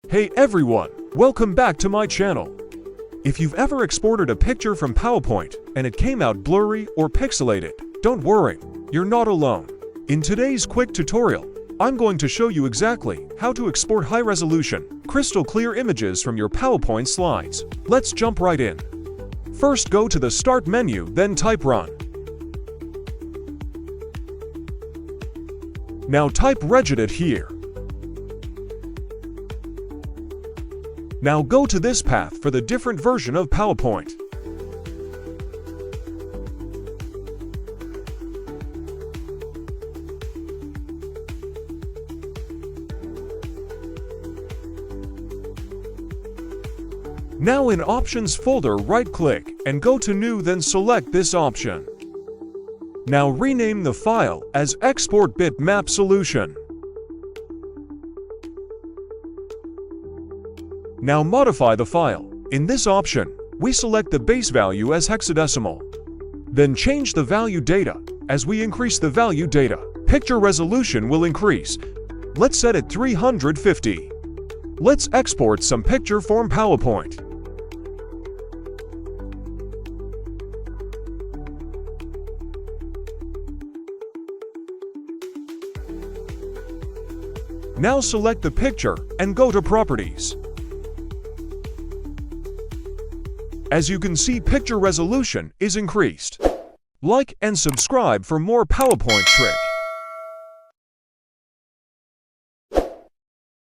Hey everyone, welcome back to my channel. If you've ever exported a picture from PowerPoint and it came out blurry or pixelated, don't worry, you're not alone. In today's quick tutorial, I'm going to show you exactly how to export high-resolution, crystal clear images from your PowerPoint slides. Let's jump right in. First, go to the Start menu, then type Run. Now type Regedit here. Now go to this path for the different version of PowerPoint. Now in Options folder, right-click and go to New, then select this option. Now rename the file as Export Bitmap Solution. Now modify the file. In this option, we select the base value as hexadecimal. Then change the value data. As we increase the value data, picture resolution will increase. Let's set it 350. Let's export some picture from PowerPoint. Now select the picture and go to Properties. As you can see, picture resolution is increased. Like and subscribe for more PowerPoint tricks.